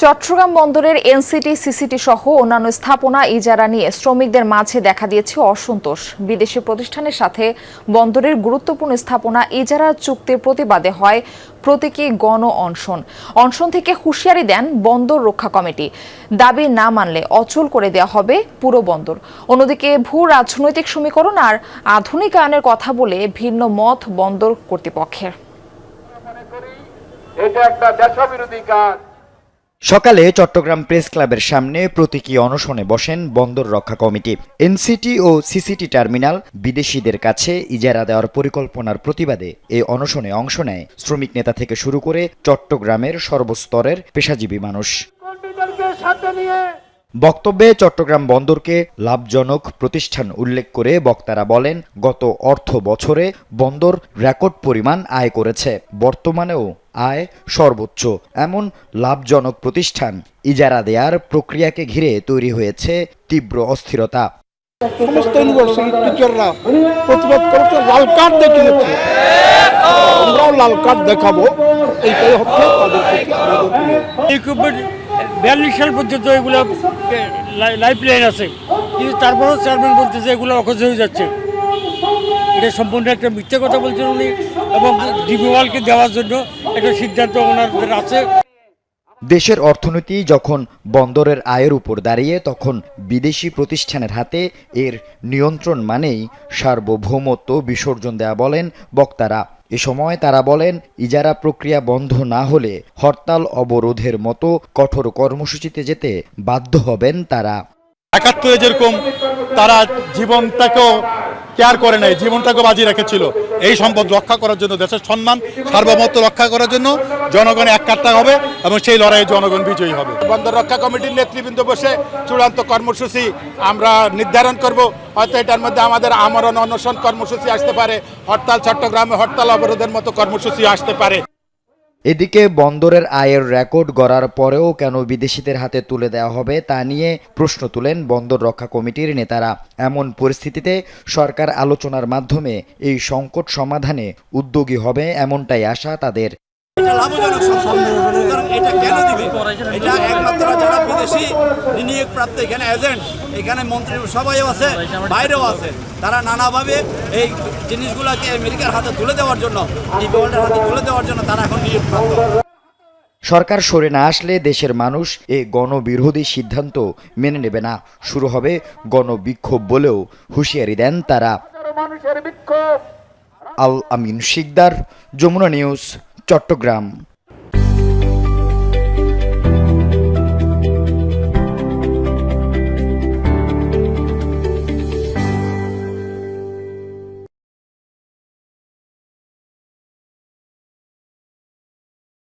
চট্টগ্রাম বন্দরের এনসিটি সিসিটি সহ অন্যান্য স্থাপনা ইজারা নিয়ে শ্রমিকদের মাঝে দেখা দিয়েছে অসন্তোষ। বিদেশি প্রতিষ্ঠানের সাথে বন্দরের গুরুত্বপূর্ণ স্থাপনা ইজারা চুক্তির প্রতিবাদে হয় প্রতীকী গণ অনশন থেকে হুঁশিয়ারি দেন বন্দর রক্ষা কমিটি। দাবি না মানলে অচল করে দেওয়া হবে পুরো বন্দর। অন্যদিকে ভূ রাজনৈতিক সমীকরণ আর আধুনিকায়নের কথা বলে ভিন্ন মত বন্দর কর্তৃপক্ষের। এটা একটা দেশবিরোধী কাজ। সকালে চট্টগ্রাম প্রেস ক্লাবের সামনে প্রতীকী অনশনে বসেন বন্দর রক্ষা কমিটি। এনসিটি ও সিসিটি টার্মিনাল বিদেশিদের কাছে ইজারা দেওয়ার পরিকল্পনার প্রতিবাদে এই অনশনে অংশ নেয় শ্রমিক নেতা থেকে শুরু করে চট্টগ্রামের সর্বস্তরের পেশাজীবী মানুষ। বক্তব্যে চট্টগ্রাম বন্দরকে লাভজনক প্রতিষ্ঠান উল্লেখ করে বক্তারা বলেন, গত অর্থ বছরে বন্দর রেকর্ড পরিমাণ আয় করেছে। বর্তমানেও আয় সর্বোচ্চ। এমন লাভজনক প্রতিষ্ঠান ইজারা দেওয়ার প্রক্রিয়াকে ঘিরে তৈরি হয়েছে তীব্র অস্থিরতা। সমস্ত ইউনিভার্সিটি টিচাররা প্রতিবাদ করছে, লাল কার্ড দেখিয়েছে, আমরাও লাল কার্ড দেখাবো। এইটাই হচ্ছে তাদের 42 সাল পর্যন্ত এগুলো লাইফ লাইন আছে, কিন্তু তারপরেও চেয়ারম্যান বলতেছে এগুলো অকেজ হয়ে যাচ্ছে। এটা সম্পূর্ণ একটা মিথ্যা কথা বলছেন উনি, এবং ডিপিওয়ালকে দেওয়ার জন্য একটা সিদ্ধান্ত ওনাদের আছে। দেশের অর্থনীতি যখন বন্দরের আয়ের উপর দাঁড়িয়ে, তখন বিদেশি প্রতিষ্ঠানের হাতে এর নিয়ন্ত্রণ মানেই সার্বভৌমত্ব বিসর্জন দেয়া বলেন বক্তারা। এ সময় তারা বলেন, ইজারা প্রক্রিয়া বন্ধ না হলে হরতাল অবরোধের মতো কঠোর কর্মসূচিতে যেতে বাধ্য হবেন তারা। ৭১ যেরকম তারা জীবনটাকেও কেয়ার করে নাই, জীবনটাকে বাজি রেখেছিল এই সম্পদ রক্ষা করার জন্য, দেশের সম্মান সার্বভৌমত্ব রক্ষা করার জন্য জনগণ এক কাট্টা হবে এবং সেই লড়াইয়ে জনগণ বিজয়ী হবে। বন্দর রক্ষা কমিটির নেতৃবৃন্দ বসে চূড়ান্ত কর্মসূচি আমরা নির্ধারণ করব। হয়তো এটার মধ্যে আমাদের আমরণ অনশন কর্মসূচি আসতে পারে, হরতাল, চট্টগ্রামে হরতাল অবরোধের মতো কর্মসূচি আসতে পারে। এদিকে বন্দরের আয়ের রেকর্ড গড়ার পরেও কেন বিদেশিদের হাতে তুলে দেওয়া হবে তা নিয়ে প্রশ্ন তুলেন বন্দর রক্ষা কমিটির নেতারা। এমন পরিস্থিতিতে সরকার আলোচনার মাধ্যমে এই সংকট সমাধানে উদ্যোগী হবে এমনটাই আশা তাদের। এটা লাভজনক সম্পদ, সুতরাং এটা কেন দিবে? এটা একমাত্র যারা বিদেশি বিনিয়োগ প্রাপ্ত এখানে এজেন্ট, এখানে মন্ত্রী সবাইও আছে, বাইরেও আছে, তারা নানাভাবে এই জিনিসগুলোকে আমেরিকার হাতে তুলে দেওয়ার জন্য, ডিপিওয়ালদের হাতে তুলে দেওয়ার জন্য তারা এখন নিয়োগ প্রাপ্ত। সরকার সরে না আসলে দেশের মানুষ এই গণবিরোধী সিদ্ধান্ত মেনে নেবে না। শুরু হবে গণবিক্ষোভ বলেও হুঁশিয়ারি দেন তারা। আল আমিন শিকদার, যমুনা নিউজ, চট্টগ্রাম।